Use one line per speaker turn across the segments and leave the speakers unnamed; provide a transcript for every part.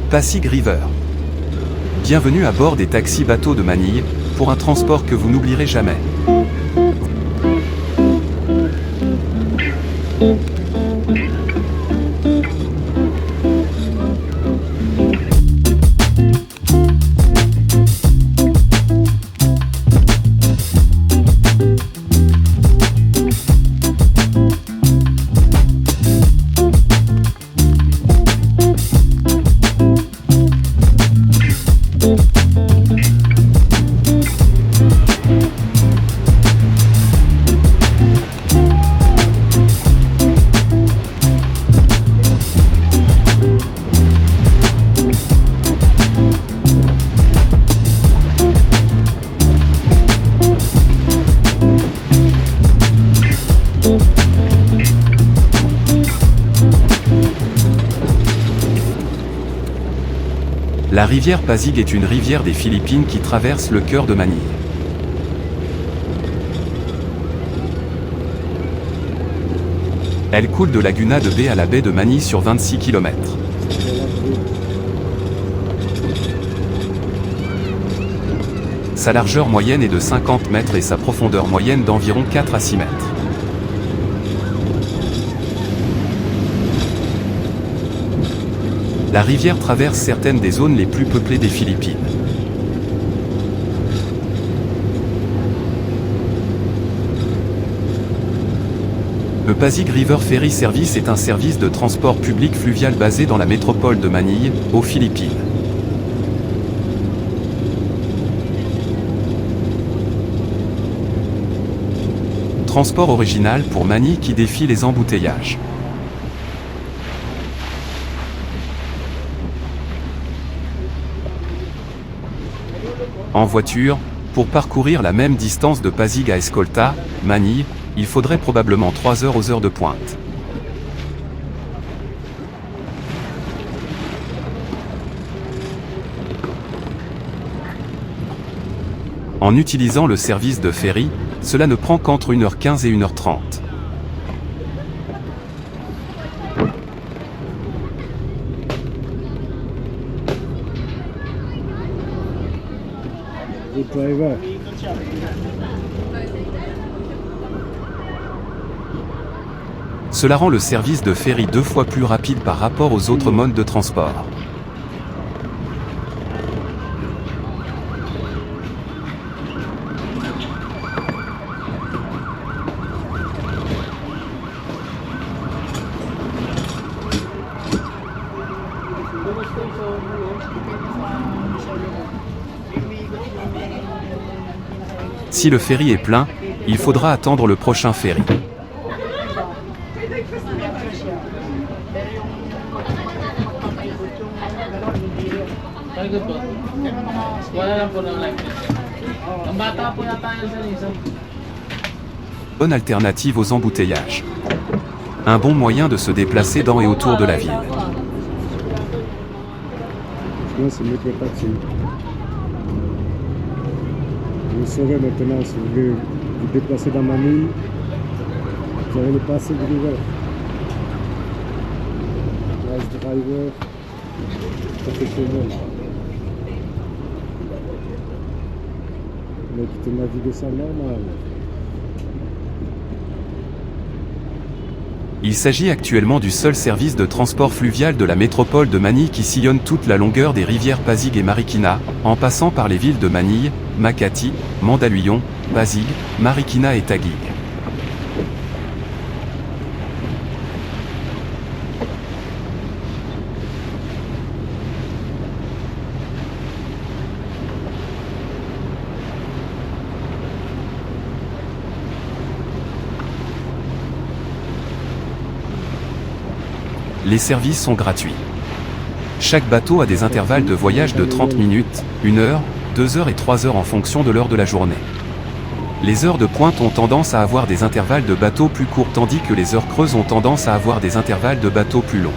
Pasig River. Bienvenue à bord des taxis bateaux de Manille, pour un transport que vous n'oublierez jamais. La rivière Pasig est une rivière des Philippines qui traverse le cœur de Manille. Elle coule de Laguna de Bay à la baie de Manille sur 26 km. Sa largeur moyenne est de 50 mètres et sa profondeur moyenne d'environ 4 à 6 mètres. La rivière traverse certaines des zones les plus peuplées des Philippines. Le Pasig River Ferry Service est un service de transport public fluvial basé dans la métropole de Manille, aux Philippines. Transport original pour Manille qui défie les embouteillages. En voiture, pour parcourir la même distance de Pasig à Escolta, Manille, il faudrait probablement 3 heures aux heures de pointe. En utilisant le service de ferry, cela ne prend qu'entre 1h15 et 1h30. Cela rend le service de ferry 2 fois plus rapide par rapport aux autres modes de transport. Si le ferry est plein, il faudra attendre le prochain ferry. Bonne alternative aux embouteillages. Un bon moyen de se déplacer dans et autour de la ville.
Vous saurez maintenant si vous voulez vous déplacer dans Manille, vous avez le Pasig River. Nice driver, professionnel. Mais qui te navigue ça normal.
Il s'agit actuellement du seul service de transport fluvial de la métropole de Manille qui sillonne toute la longueur des rivières Pasig et Marikina, en passant par les villes de Manille, Makati, Mandaluyong, Pasig, Marikina et Taguig. Les services sont gratuits. Chaque bateau a des intervalles de voyage de 30 minutes, 1 heure, 2 heures et 3 heures en fonction de l'heure de la journée. Les heures de pointe ont tendance à avoir des intervalles de bateaux plus courts tandis que les heures creuses ont tendance à avoir des intervalles de bateaux plus longs.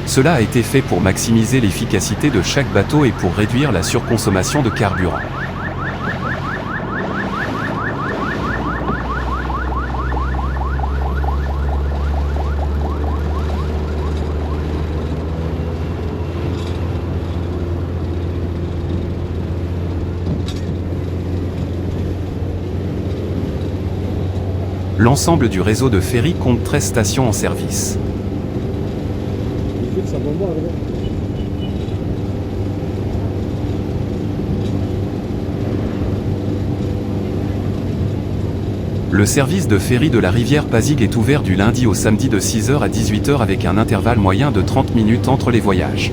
Cela a été fait pour maximiser l'efficacité de chaque bateau et pour réduire la surconsommation de carburant. L'ensemble du réseau de ferry compte 13 stations en service.
Ça bombarde, hein.
Le service de ferry de la rivière Pasig est ouvert du lundi au samedi de 6h à 18h avec un intervalle moyen de 30 minutes entre les voyages.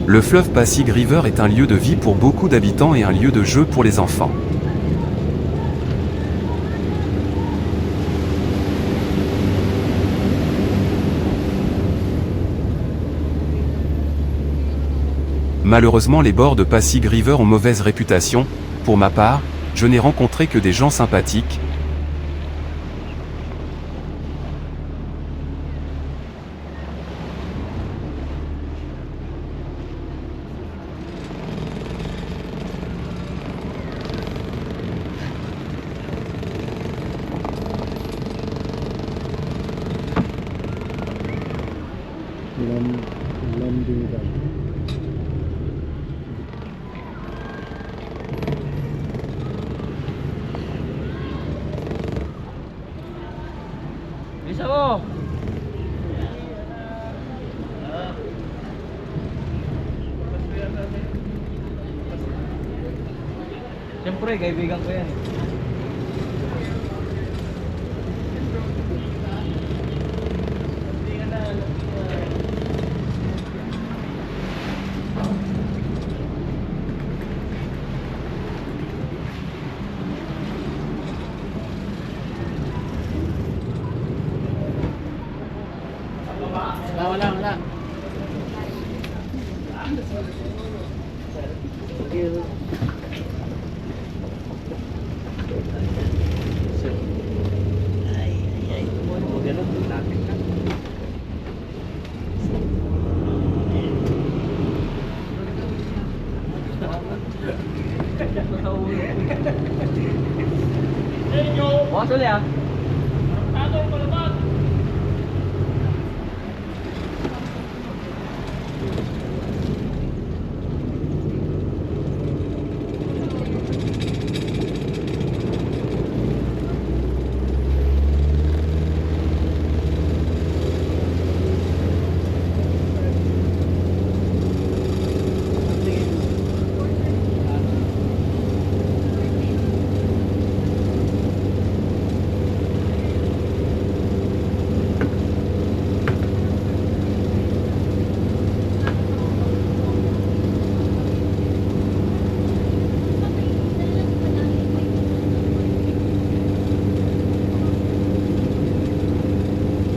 Le fleuve Pasig River est un lieu de vie pour beaucoup d'habitants et un lieu de jeu pour les enfants. Malheureusement, les bords de Pasig River ont mauvaise réputation. Pour ma part, je n'ai rencontré que des gens sympathiques.
Bisa mo! Siyempre, kaibigan ko yan. Wala. Bukas ulit ah.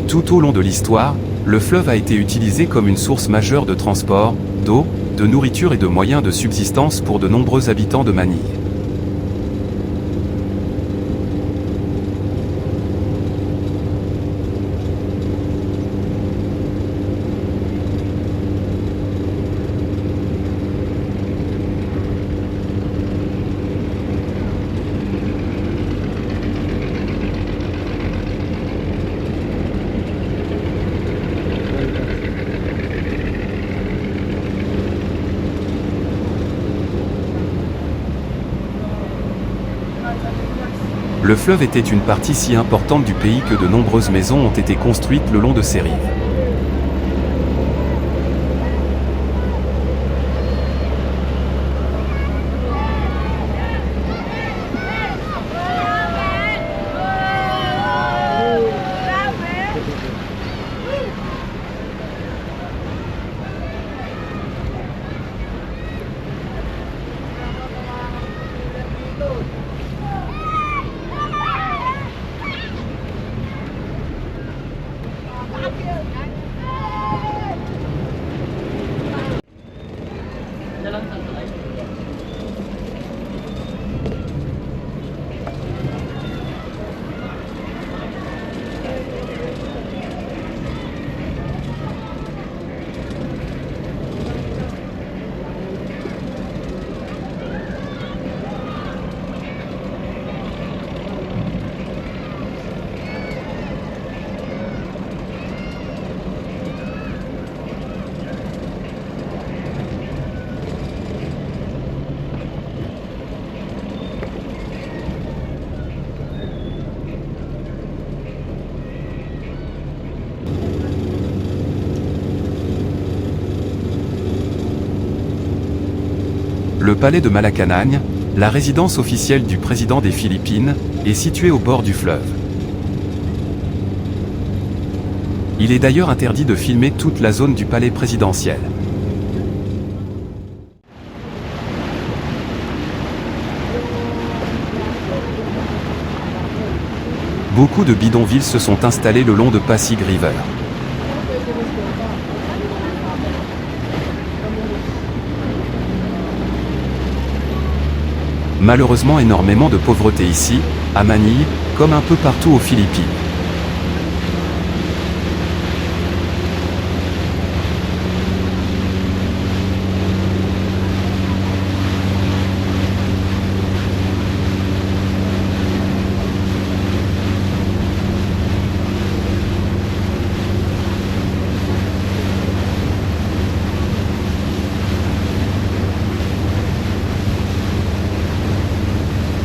Tout au long de l'histoire, le fleuve a été utilisé comme une source majeure de transport, d'eau, de nourriture et de moyens de subsistance pour de nombreux habitants de Manille. Le fleuve était une partie si importante du pays que de nombreuses maisons ont été construites le long de ses rives.
Jalan santai.
Le palais de Malacañang, la résidence officielle du président des Philippines, est situé au bord du fleuve. Il est d'ailleurs interdit de filmer toute la zone du palais présidentiel. Beaucoup de bidonvilles se sont installés le long de Pasig River. Malheureusement, énormément de pauvreté ici, à Manille, comme un peu partout aux Philippines.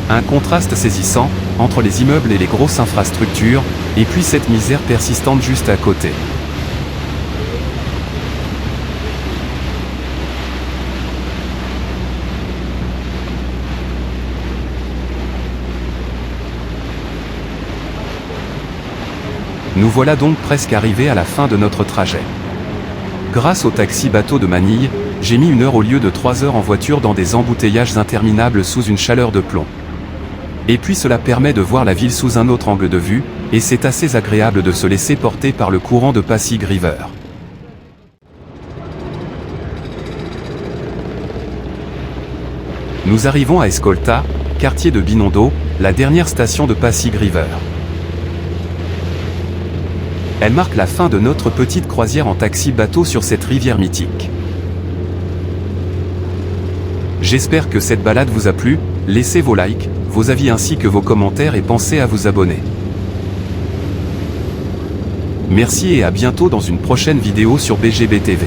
Un contraste saisissant, entre les immeubles et les grosses infrastructures, et puis cette misère persistante juste à côté. Nous voilà donc presque arrivés à la fin de notre trajet. Grâce au taxi bateau de Manille, j'ai mis 1 heure au lieu de 3 heures en voiture dans des embouteillages interminables sous une chaleur de plomb. Et puis cela permet de voir la ville sous un autre angle de vue, et c'est assez agréable de se laisser porter par le courant de Pasig River. Nous arrivons à Escolta, quartier de Binondo, la dernière station de Pasig River. Elle marque la fin de notre petite croisière en taxi-bateau sur cette rivière mythique. J'espère que cette balade vous a plu, laissez vos likes, vos avis ainsi que vos commentaires et pensez à vous abonner. Merci et à bientôt dans une prochaine vidéo sur BGB TV.